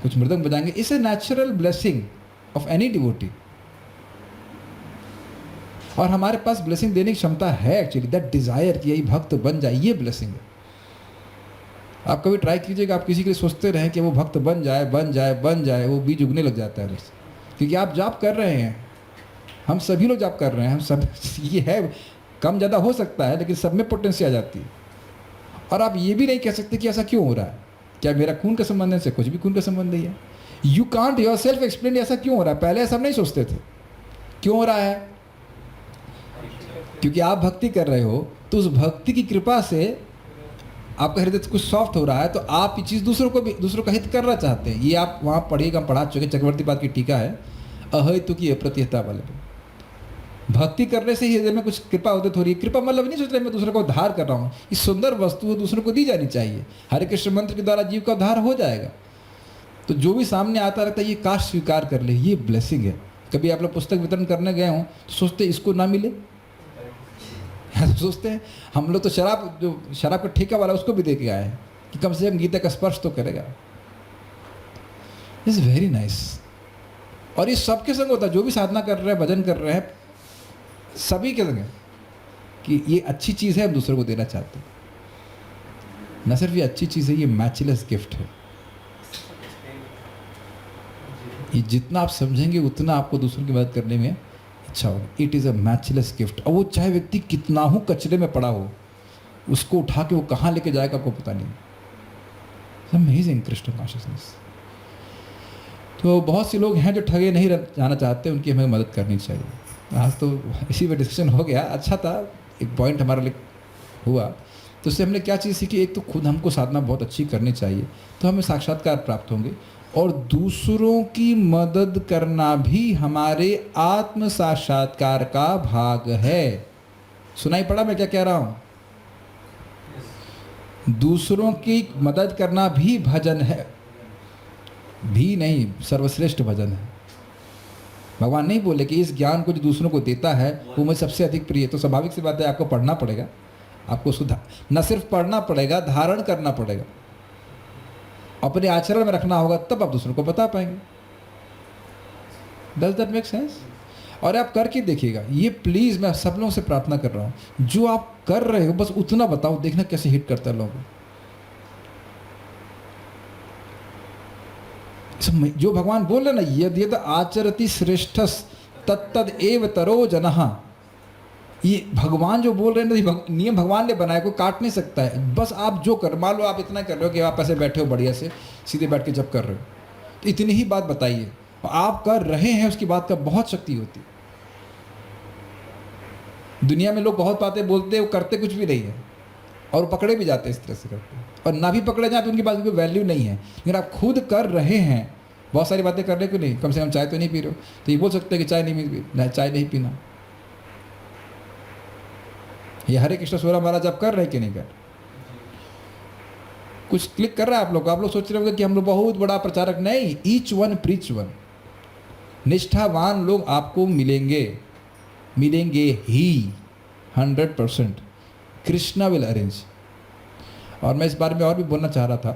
कुछ मृदंग बजाएंगे। It's a natural blessing of any devotee. और हमारे पास ब्लेसिंग देने की क्षमता है एक्चुअली, दैट डिजायर कि यही भक्त बन जाए, ये ब्लेसिंग है। आप कभी ट्राई कीजिएगा, आप किसी के लिए सोचते रहें कि वो भक्त बन जाए बन जाए बन जाए, वो बीज उगने लग जाता है बस। क्योंकि आप जाप कर रहे हैं, हम सभी लोग जाप कर रहे हैं, हम सब, ये है कम ज़्यादा हो सकता है लेकिन सब में पोटेंसी आ जाती है। और आप ये भी नहीं कह सकते कि ऐसा क्यों हो रहा है, क्या मेरा खून का संबंध है से, कुछ भी खून का संबंध नहीं है। You can't your self explain ऐसा क्यों हो रहा है। पहले ऐसा नहीं सोचते थे, क्यों हो रहा है? क्योंकि आप भक्ति कर रहे हो तो उस भक्ति की कृपा से आपका हृदय कुछ सॉफ्ट हो रहा है, तो आप ये चीज़ दूसरों का हित करना चाहते हैं। ये आप वहाँ पढ़िएगा, पढ़ा चुके, चक्रवर्ती पाद की टीका है अहेतु की अप्रतिहता वाले पे। भक्ति करने से ही हृदय में कुछ कृपा उदित हो रही है। कृपा मतलब नहीं सोच रहे मैं दूसरे को उद्धार कर रहा हूँ, ये सुंदर वस्तु दूसरों को दी जानी चाहिए। हरे कृष्ण मंत्र के द्वारा जीव का उद्धार हो जाएगा। तो जो भी सामने आता रहता है ये काश स्वीकार कर ले, ये ब्लेसिंग है। कभी आप लोग पुस्तक वितरण करने गए हों तो सोचते इसको ना मिले, सोचते हैं हम लोग तो शराब का ठेका वाला उसको भी दे के आए हैं कि कम से कम गीता का स्पर्श तो करेगा। It's very nice. और ये सबके संग होता है, जो भी साधना कर रहे हैं, भजन कर रहे हैं, सभी के संग है कि ये अच्छी चीज़ है, हम दूसरों को देना चाहते हैं। न सिर्फ ये अच्छी चीज़ है, ये मैचलेस गिफ्ट है। ये जितना आप समझेंगे उतना आपको दूसरों की मदद करने में अच्छा होगा। It is a matchless gift. और वो चाहे व्यक्ति कितना हो कचरे में पड़ा हो, उसको उठा के वो कहाँ लेके जाएगा आपको पता नहीं। Amazing Krishna consciousness. तो बहुत से लोग हैं जो ठगे नहीं जाना चाहते, उनकी हमें मदद करनी चाहिए। आज तो इसी में डिस्कशन हो गया, अच्छा था, एक पॉइंट हमारे लिए हुआ। तो उससे हमने क्या चीज़ सीखी, एक तो खुद हमको साधना बहुत अच्छी करनी चाहिए तो हमें साक्षात्कार प्राप्त होंगे, और दूसरों की मदद करना भी हमारे आत्म साक्षात्कार का भाग है। सुनाई पड़ा मैं क्या कह रहा हूँ? दूसरों की मदद करना भी भजन है, भी नहीं सर्वश्रेष्ठ भजन है। भगवान नहीं बोले कि इस ज्ञान को जो दूसरों को देता है वो मुझे सबसे अधिक प्रिय है। तो स्वाभाविक सी बात है, आपको पढ़ना पड़ेगा, आपको उसको न सिर्फ पढ़ना पड़ेगा, धारण करना पड़ेगा, अपने आचरण में रखना होगा, तब आप दूसरों को बता पाएंगे। Does that make sense? और आप करके देखिएगा ये, प्लीज़ मैं सब लोगों से प्रार्थना कर रहा हूँ, जो आप कर रहे हो बस उतना बताओ, देखना कैसे हिट करता है लोगों। जो भगवान बोल रहे ना, यद यद आचरति श्रेष्ठस तत्तद एव तरो जनः, ये भगवान जो बोल रहे हैं ना, नियम भगवान ने बनाया, कोई काट नहीं सकता है। बस आप जो कर, मान लो आप इतना कर रहे हो कि आप ऐसे बैठे हो बढ़िया से, सीधे बैठ के जब कर रहे हो, तो इतनी ही बात बताइए, आप कर रहे हैं, उसकी बात का बहुत शक्ति होती है। दुनिया में लोग बहुत बातें बोलते हैं, वो करते कुछ भी नहीं है, और पकड़े भी जाते हैं इस तरह से करते हैं, और ना भी पकड़े जाए तो उनकी बात की वैल्यू नहीं है। लेकिन आप खुद कर रहे हैं, बहुत सारी बातें करने को नहीं, कम से कम चाय तो नहीं पी रहे हो, तो ये बोल सकते हैं कि चाय नहीं पीना। ये हरे कृष्ण सोरा महाराज आप कर रहे हैं कि नहीं कर? कुछ क्लिक कर रहा है आप लोग सोच रहे होंगे कि हम लोग बहुत बड़ा प्रचारक, नहीं, ईच वन प्रीच वन। निष्ठावान लोग आपको मिलेंगे ही 100%। Krishna will arrange. और मैं इस बारे में और भी बोलना चाह रहा था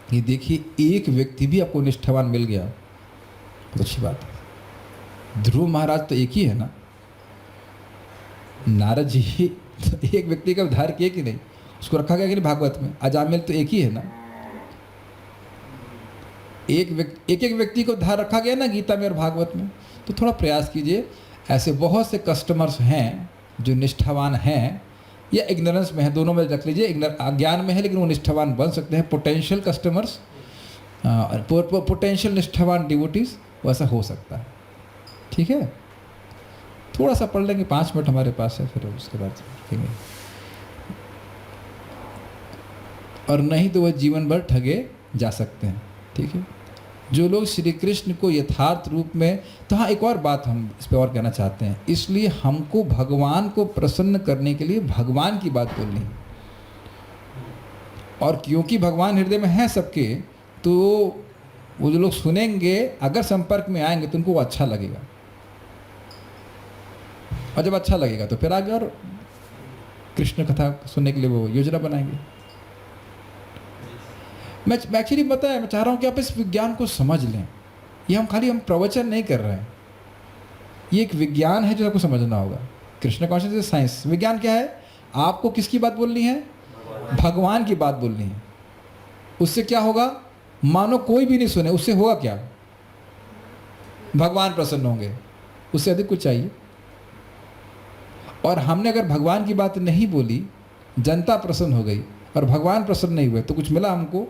कि देखिए, एक व्यक्ति भी आपको निष्ठावान मिल गया, बहुत अच्छी बात है। ध्रुव महाराज तो एक ही है ना, नारद जी तो एक व्यक्ति का उद्धार किए कि नहीं, उसको रखा गया कि नहीं भागवत में। अजामिल तो एक ही है ना, एक व्यक्ति को उद्धार रखा गया ना गीता में और भागवत में। तो थोड़ा प्रयास कीजिए, ऐसे बहुत से कस्टमर्स हैं जो निष्ठावान हैं या इग्नोरेंस में है, दोनों में रख लीजिए। अज्ञान में है लेकिन वो निष्ठावान बन सकते हैं, पोटेंशियल कस्टमर्स, पोटेंशियल निष्ठावान डिवोटीज। वैसा हो सकता है। ठीक है, थोड़ा सा पढ़ लेंगे, 5 मिनट हमारे पास है, फिर उसके बाद देखेंगे। और नहीं तो वह जीवन भर ठगे जा सकते हैं। ठीक है, जो लोग श्री कृष्ण को यथार्थ रूप में, तो हाँ एक और बात हम इस पर और कहना चाहते हैं, इसलिए हमको भगवान को प्रसन्न करने के लिए भगवान की बात बोलनी है। और क्योंकि भगवान हृदय में है सबके, तो वो जो लोग सुनेंगे अगर संपर्क में आएंगे तो उनको वो अच्छा लगेगा, और जब अच्छा लगेगा तो फिर आगे और कृष्ण कथा सुनने के लिए वो योजना बनाएंगे। मैं एक्चुअली पता है, मैं चाह रहा हूँ कि आप इस विज्ञान को समझ लें। ये हम प्रवचन नहीं कर रहे हैं, ये एक विज्ञान है जो आपको समझना होगा। कृष्ण कॉन्शियसनेस साइंस विज्ञान क्या है? आपको किसकी बात बोलनी है? भगवान की बात बोलनी है। उससे क्या होगा? मानो कोई भी नहीं सुने, उससे होगा क्या? भगवान प्रसन्न होंगे, उससे अधिक कुछ चाहिए? और हमने अगर भगवान की बात नहीं बोली, जनता प्रसन्न हो गई और भगवान प्रसन्न नहीं हुए, तो कुछ मिला हमको?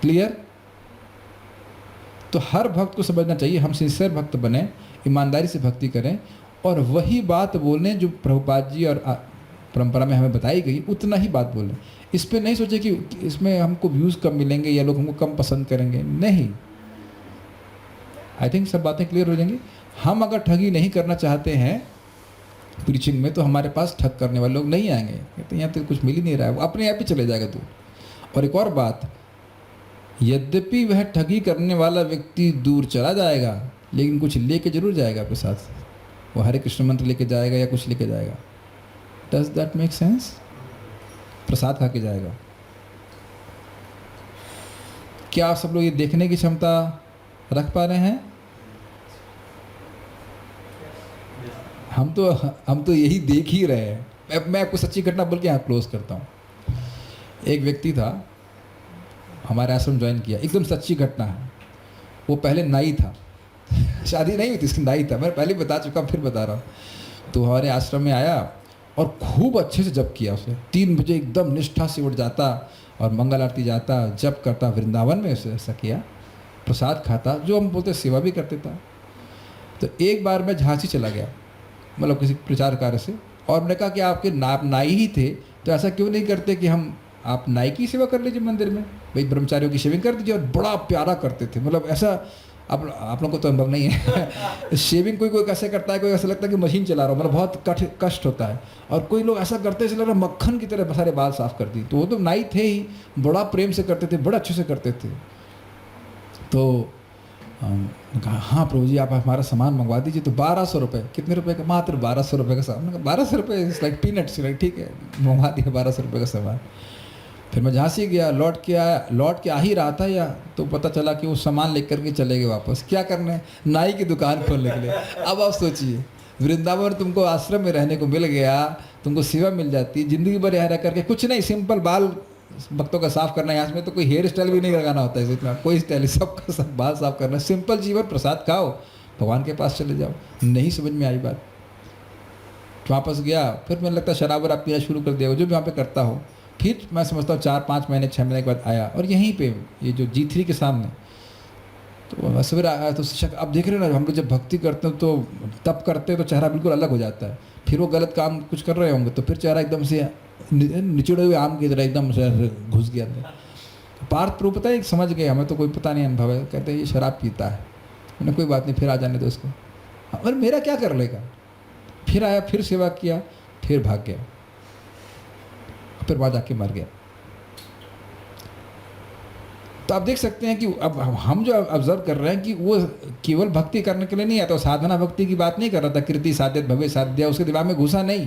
क्लियर? तो हर भक्त को समझना चाहिए, हम सिंसियर भक्त बने, ईमानदारी से भक्ति करें और वही बात बोलें जो प्रभुपाद जी और परंपरा में हमें बताई गई, उतना ही बात बोलें। इस पे नहीं सोचे कि इसमें हमको व्यूज़ कम मिलेंगे या लोग हमको कम पसंद करेंगे, नहीं। आई थिंक सब बातें क्लियर हो जाएंगी। हम अगर ठगी नहीं करना चाहते हैं प्रीचिंग में, तो हमारे पास ठग करने वाले लोग नहीं आएंगे। कहते हैं यहाँ तो कुछ मिल ही नहीं रहा है, वो अपने आप ही चले जाएगा तू। और एक और बात, यद्यपि वह ठगी करने वाला व्यक्ति दूर चला जाएगा, लेकिन कुछ लेके जरूर जाएगा अपने साथ। वो हरे कृष्ण मंत्र लेके जाएगा या कुछ लेके जाएगा। Does that make sense? प्रसाद खा के जाएगा। क्या आप सब लोग ये देखने की क्षमता रख पा रहे हैं? हम तो यही देख ही रहे हैं। मैं आपको सच्ची घटना बोल के यहाँ क्लोज करता हूँ। एक व्यक्ति था, हमारे आश्रम ज्वाइन किया, एकदम सच्ची घटना है। वो पहले नाई था, शादी नहीं हुई थी इसकी, नाई था। मैं पहले बता चुका, फिर बता रहा हूँ। तो हमारे आश्रम में आया और खूब अच्छे से जप किया उसने। 3 बजे एकदम निष्ठा से उठ जाता और मंगल आरती जाता, जप करता। वृंदावन में उसे ऐसा किया, प्रसाद खाता, जो हम बोलते सेवा भी करते था। तो एक बार मैं झांसी चला गया, मतलब किसी प्रचार कार्य से, और मैंने कहा कि आपके नाई ही थे, तो ऐसा क्यों नहीं करते कि आप नाई की सेवा कर लीजिए मंदिर में, भाई ब्रह्मचारियों की शेविंग कर दीजिए। और बड़ा प्यारा करते थे, मतलब ऐसा आप लोगों को तो अनुभव नहीं है। शेविंग कोई कैसे करता है, कोई ऐसा लगता है कि मशीन चला रहा हो, मतलब बहुत कष्ट होता है। और कोई लोग ऐसा करते ऐसे लग रहा है मक्खन की तरह सारे बाल साफ कर दी। तो वो तो नाई थे ही, बड़ा प्रेम से करते थे, बड़ा अच्छे से करते थे। तो कहा हाँ प्रभु जी आप हमारा सामान मंगवा दीजिए। तो 1200 रुपये, कितने रुपए का? मात्र 1200 रुपये का सामान। 1200 रुपये इट्स लाइक पीनट्स, ठीक है, मंगवा दिया 1200 रुपये का सामान। फिर मैं झांसी गया, लौट के आ ही रहा था या तो पता चला कि वो सामान लेकर के चले गए वापस। क्या करने? नाई की दुकान खोलने के लिए। अब आप सोचिए, वृंदावन तुमको आश्रम में रहने को मिल गया, तुमको सेवा मिल जाती, ज़िंदगी भर यहाँ रह करके कुछ नहीं, सिंपल बाल भक्तों का साफ करना है। यहाँ में तो कोई हेयर स्टाइल भी नहीं लगाना होता है, इतना कोई स्टाइल, सबका सब बाल साफ करना, सिंपल जीवन, प्रसाद खाओ, भगवान के पास चले जाओ। नहीं समझ में आई बात, वापस गया। फिर मैंने लगता शराब वराब पीना शुरू कर दिया, जो भी वहाँ पे करता हो। फिर मैं समझता हूँ 4-5 महीने 6 महीने के बाद आया, और यहीं पे ये जो G3 के सामने, तो सवेरा आया। तो शिक्षक अब देख रहे हैं ना, हम लोग जब भक्ति करते हैं तो तप करते हैं तो चेहरा बिल्कुल अलग हो जाता है। फिर वो गलत काम कुछ कर रहे होंगे तो फिर चेहरा एकदम से निचड़े हुए आम की तरह एकदम से घुस गया अंदर। पार्थ प्रभु पता है समझ गए, हमें तो कोई पता नहीं अनुभव है। कहते हैं ये शराब पीता है। मैंने कोई बात नहीं, फिर आ जाने दो उसको, और मेरा क्या कर लेगा। फिर आया, फिर सेवा किया, फिर भाग गया, फिर वहाँ जाके मर गया। तो आप देख सकते हैं कि अब हम जो ऑब्जर्व कर रहे हैं कि वो केवल भक्ति करने के लिए नहीं आता, तो साधना भक्ति की बात नहीं कर रहा था। कृति साध्य भव्य साध्य उसके दिमाग में घुसा नहीं,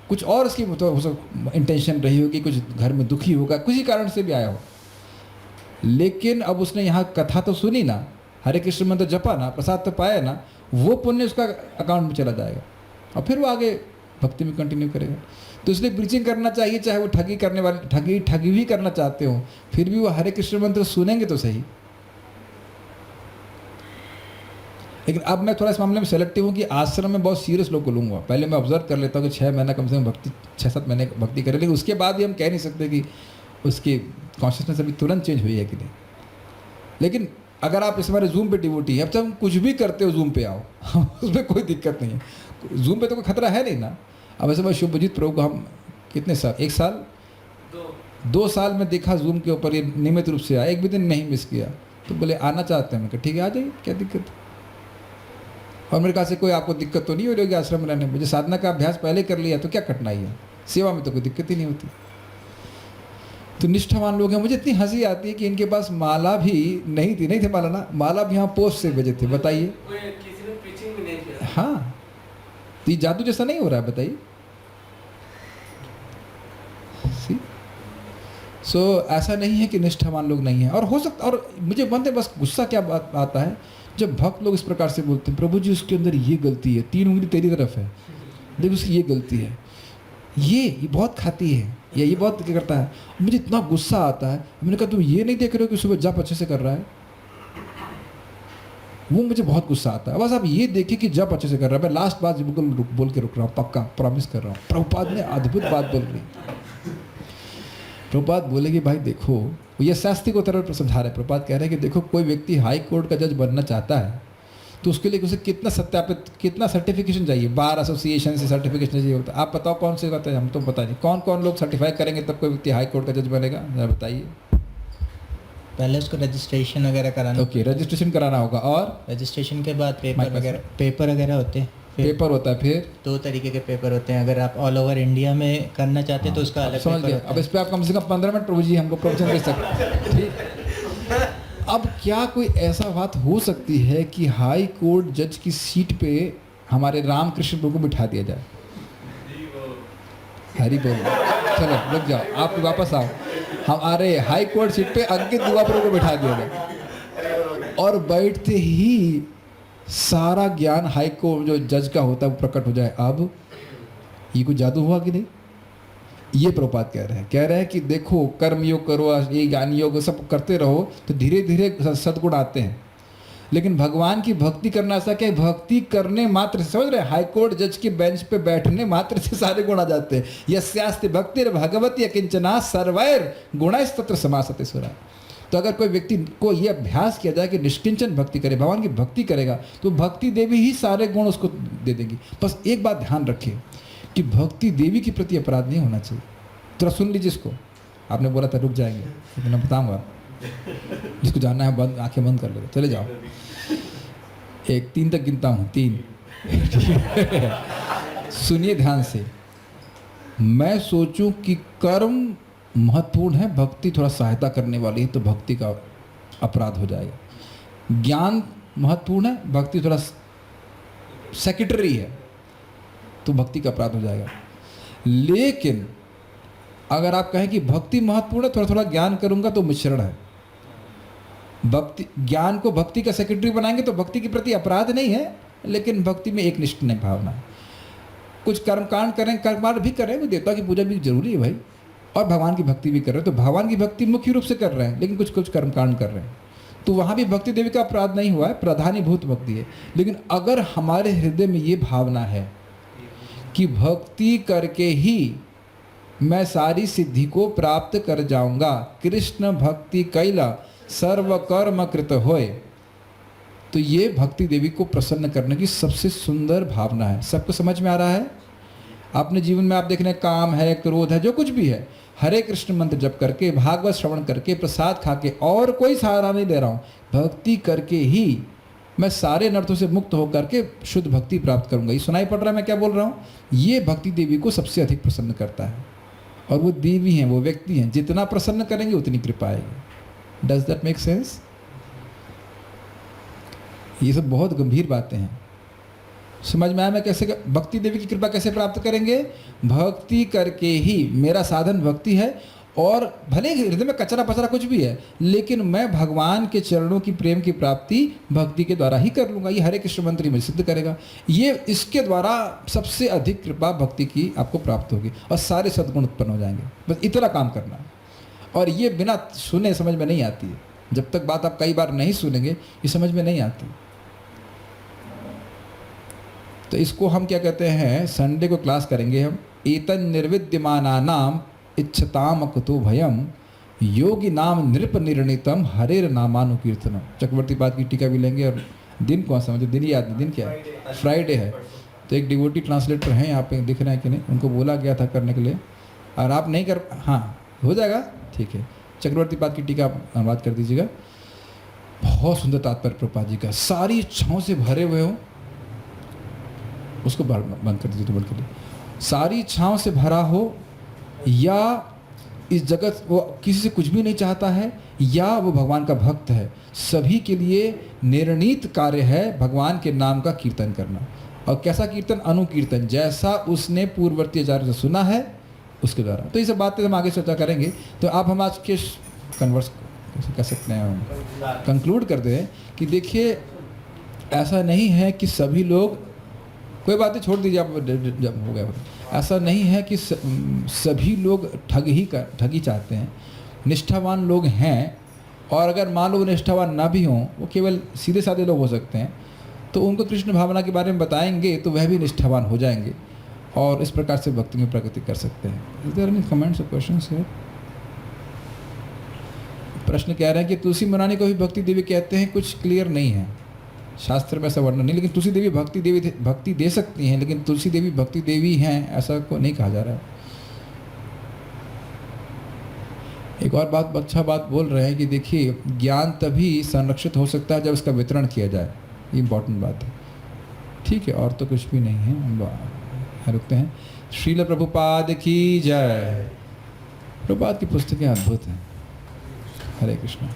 कुछ और उसकी तो इंटेंशन रही होगी, कुछ घर में दुखी होगा, किसी कारण से भी आया हो। लेकिन अब उसने यहाँ कथा तो सुनी ना, हरे कृष्ण मंत्र जपा ना, प्रसाद तो पाया ना, वो पुण्य उसका अकाउंट में चला जाएगा और फिर वो आगे भक्ति में कंटिन्यू करेगा। तो इसलिए प्रीचिंग करना चाहिए, चाहे वो ठगी करने वाले ठगी भी करना चाहते हो, फिर भी वो हरे कृष्ण मंत्र सुनेंगे तो सही। लेकिन अब मैं थोड़ा इस मामले में सेलेक्टिव हूँ कि आश्रम में बहुत सीरियस लोग को लूँगा। पहले मैं ऑब्जर्व कर लेता हूँ कि 6 महीना कम से कम भक्ति, 6-7 महीने भक्ति करें, लेकिन उसके बाद भी हम कह नहीं सकते कि उसकी कॉन्शियसनेस अभी तुरंत चेंज हुई है कि नहीं। लेकिन अगर आप इस हमारे जूम पे डिवोटी हैं, अब जब कुछ भी करते हो जूम पे आओ उसमें कोई दिक्कत नहीं है, जूम पे तो कोई खतरा है नहीं ना। अब ऐसे मैं शुभजीत प्रभु को हम कितने साल, 1 साल 2 साल में देखा जूम के ऊपर, ये नियमित रूप से आया, एक भी दिन नहीं मिस किया। तो बोले आना चाहते हैं, मैं कहा ठीक है आ जाइए, क्या दिक्कत है। और मेरे कहा से कोई आपको दिक्कत तो नहीं हो रही होगी आश्रम में रहने में, मुझे साधना का अभ्यास पहले कर लिया तो क्या कठिनाई है, सेवा में तो कोई दिक्कत ही नहीं होती। तो निष्ठावान लोग हैं। मुझे इतनी हंसी आती है कि इनके पास माला भी नहीं थे माला ना, माला भी यहाँ पोस्ट से भेजे थे, बताइए। हाँ, तो ये जादू जैसा नहीं हो रहा है, बताइए। सो ऐसा नहीं है कि निष्ठावान लोग नहीं हैं। और हो सकता, और मुझे बनते बस गुस्सा क्या बात आता है जब भक्त लोग इस प्रकार से बोलते हैं, प्रभु जी उसके अंदर ये गलती है, 3 उंगली तेरी तरफ है, देख उसकी ये गलती है, ये बहुत खाती है, या ये बहुत क्या करता है। मुझे इतना गुस्सा आता है। मैंने कहा तुम ये नहीं देख रहे हो कि सुबह जप अच्छे से कर रहा है, वो मुझे बहुत गुस्सा आता है। बस आप ये देखिए कि जप अच्छे से कर रहा है। मैं लास्ट बात बिल्कुल बोल के रुक रहा हूँ, पक्का प्रॉमिस कर रहा हूँ। प्रभुपाद ने अद्भुत बात बोल रही। प्रभुपाद बोले कि भाई देखो, ये शास्त्री को तरह समझा रहे। प्रभुपाद कह रहे हैं कि देखो, कोई व्यक्ति हाई कोर्ट का जज बनना चाहता है तो उसके लिए उसे कितना सत्यापित, कितना सर्टिफिकेशन चाहिए, बार एसोसिएशन से सर्टिफिकेशन चाहिए होता है। आप बताओ कौन से कहते हैं, हम तो पता नहीं कौन कौन लोग सर्टिफाई करेंगे तब कोई व्यक्ति हाई कोर्ट का जज बनेगा, जरा बताइए। पहले उसको रजिस्ट्रेशन वगैरह कराना। ओके, रजिस्ट्रेशन कराना होगा, और रजिस्ट्रेशन के बाद पेपर वगैरह होते हैं। पेपर होता है, फिर 2 तरीके के पेपर होते हैं। अगर आप ऑल ओवर इंडिया में करना चाहते हैं तो उसका अलग समझ पेपर गया। होता अब है। इस पर आप कम से कम 15 मिनट प्रभु जी हमको प्रवचन दे सकते, ठीक। अब क्या कोई ऐसा बात हो सकती है कि हाई कोर्ट जज की सीट पे हमारे रामकृष्ण प्रभु को बिठा दिया जाए? हरी बोल। चलो रुक जाओ, आप वापस आओ। हमारे हाई कोर्ट सीट पे अंकित दुआ प्रभु को बिठा दिया जाए, और बैठते ही सारा ज्ञान हाई कोर्ट जो जज का होता है वो प्रकट हो जाए। अब ये कोई जादू हुआ कि नहीं? ये प्रभुपाद कह रहे हैं कि देखो, कर्म योग करो, ये ज्ञान योग सब करते रहो तो धीरे धीरे सद्गुण आते हैं। लेकिन भगवान की भक्ति करना ऐसा क्या है, भक्ति करने मात्र से, समझ रहे, हाई कोर्ट जज के बेंच पे बैठने मात्र से सारे गुण आ जाते हैं। यस्यास्ति भक्तिर् भगवती अकिंचना सर्वैर गुणैस्तत्र समासते सुरा। तो अगर कोई व्यक्ति को ये अभ्यास किया जाए कि निष्किंचन भक्ति करे, भगवान की भक्ति करेगा, तो भक्ति देवी ही सारे गुण उसको दे देगी। बस एक बात ध्यान रखिए कि भक्ति देवी के प्रति अपराध नहीं होना चाहिए। थोड़ा सुन लीजिए इसको। आपने बोला था रुक जाएंगे, लेकिन मैं बताऊँगा, जिसको जानना है बंद, आंखें बंद कर लो, चले जाओ। 1 3 तक गिनता हूँ, 3 सुनिए ध्यान से। मैं सोचूं कि कर्म महत्वपूर्ण है, भक्ति थोड़ा सहायता करने वाली है, तो भक्ति का अपराध हो जाएगा। ज्ञान महत्वपूर्ण है, भक्ति थोड़ा सेकेंडरी है, तो भक्ति का अपराध हो जाएगा। लेकिन अगर आप कहें कि भक्ति महत्वपूर्ण है, थोड़ा थोड़ा ज्ञान करूंगा, तो मिश्रण है। भक्ति, ज्ञान को भक्ति का सेक्रेटरी बनाएंगे तो भक्ति के प्रति अपराध नहीं है, लेकिन भक्ति में एक निष्ठ नहीं भावना है। कुछ कर्मकांड करें, कर्मकांड भी करें, वो देवता की पूजा भी जरूरी है भाई, और भगवान की भक्ति भी कर रहे हैं, तो भगवान की भक्ति मुख्य रूप से कर रहे हैं, लेकिन कुछ कुछ कर्मकांड कर रहे हैं, तो वहाँ भी भक्ति देवी का अपराध नहीं हुआ है, प्रधानीभूत भक्ति है। लेकिन अगर हमारे हृदय में ये भावना है कि भक्ति करके ही मैं सारी सिद्धि को प्राप्त कर जाऊंगा, कृष्ण भक्ति कैला सर्व कर्म कृत होए, तो ये भक्ति देवी को प्रसन्न करने की सबसे सुंदर भावना है। सबको समझ में आ रहा है? अपने जीवन में आप देख रहे हैं, काम है, क्रोध है, जो कुछ भी है, हरे कृष्ण मंत्र जप करके, भागवत श्रवण करके, प्रसाद खा के, और कोई सहारा नहीं ले रहा हूँ, भक्ति करके ही मैं सारे नर्थों से मुक्त होकर के शुद्ध भक्ति प्राप्त करूंगा। ये सुनाई पड़ रहा है मैं क्या बोल रहा हूँ? ये भक्ति देवी को सबसे अधिक प्रसन्न करता है, और वो देवी हैं, वो व्यक्ति हैं, जितना प्रसन्न करेंगे उतनी कृपा आएगी। Does that make sense? ये सब बहुत गंभीर बातें हैं। समझ में आया मैं कैसे भक्ति देवी की कृपा कैसे प्राप्त करेंगे? भक्ति करके ही, मेरा साधन भक्ति है, और भले हृदय में कचरा पचरा कुछ भी है, लेकिन मैं भगवान के चरणों की प्रेम की प्राप्ति भक्ति के द्वारा ही कर लूँगा। ये हरे कृष्ण मंत्र मुझे सिद्ध करेगा। ये इसके द्वारा सबसे अधिक कृपा भक्ति की आपको प्राप्त होगी, और सारे सद्गुण उत्पन्न हो जाएंगे। बस इतना काम करना है, और ये बिना सुने समझ में नहीं आती है। जब तक बात आप कई बार नहीं सुनेंगे, ये समझ में नहीं आती। तो इसको हम क्या कहते हैं, संडे को क्लास करेंगे हम, एतन निर्विद्यमानानाम इच्छताम कुतो भयम योगी नाम नृप निर्णितम हरेर नामानुकीर्तनम। चक्रवर्ती पाद की टीका भी लेंगे। और दिन कौन सा, मुझे दिन ही याद नहीं, दिन क्या है, फ्राइडे है। तो एक डिवोटी ट्रांसलेटर हैं यहाँ पे, दिख रहे हैं कि नहीं, उनको बोला गया था करने के लिए, और आप नहीं कर, हाँ हो जाएगा, ठीक है। चक्रवर्ती पाद की टीका आप अनुवाद कर दीजिएगा। बहुत सुंदर तात्पर्य प्रभुपाद जी का, सारी इच्छाओं से भरे हुए हो, उसको बंद कर दीजिए, तो बंद कर दीजिए। सारी इच्छाओं से भरा हो, या इस जगत वो किसी से कुछ भी नहीं चाहता है, या वो भगवान का भक्त है, सभी के लिए निर्णीत कार्य है भगवान के नाम का कीर्तन करना। और कैसा कीर्तन? अनुकीर्तन, जैसा उसने पूर्ववर्ती आचार्य से सुना है उसके द्वारा। तो ये सब बातें हम आगे चर्चा करेंगे। तो आप हम आज के कन्वर्स कह सकते हैं, कंक्लूड कर दें कि देखिए ऐसा नहीं है कि सभी लोग, कोई बातें छोड़ दीजिए आप, जब हो गया, ऐसा नहीं है कि सभी लोग ठगी चाहते हैं। निष्ठावान लोग हैं, और अगर मान लो निष्ठावान ना भी हों, वो केवल सीधे साधे लोग हो सकते हैं, तो उनको कृष्ण भावना के बारे में बताएंगे तो वह भी निष्ठावान हो जाएंगे, और इस प्रकार से भक्ति में प्रगति कर सकते हैं। इज देयर एनी कमेंट्स और क्वेश्चंस हियर? प्रश्न कह रहे हैं कि तुलसी महारानी को भी भक्ति देवी कहते हैं, कुछ क्लियर नहीं है, शास्त्र में ऐसा वर्णन नहीं। लेकिन तुलसी देवी भक्ति दे सकती हैं, लेकिन तुलसी देवी भक्ति देवी हैं ऐसा को नहीं कहा जा रहा है। एक और अच्छा बात बोल रहे हैं कि देखिए ज्ञान तभी संरक्षित हो सकता है जब इसका वितरण किया जाए, ये इंपॉर्टेंट बात है, ठीक है। और तो कुछ भी नहीं है, हम रुकते हैं। श्रील प्रभुपाद की जय। प्रभुपाद की पुस्तकें अद्भुत हैं। हरे कृष्ण।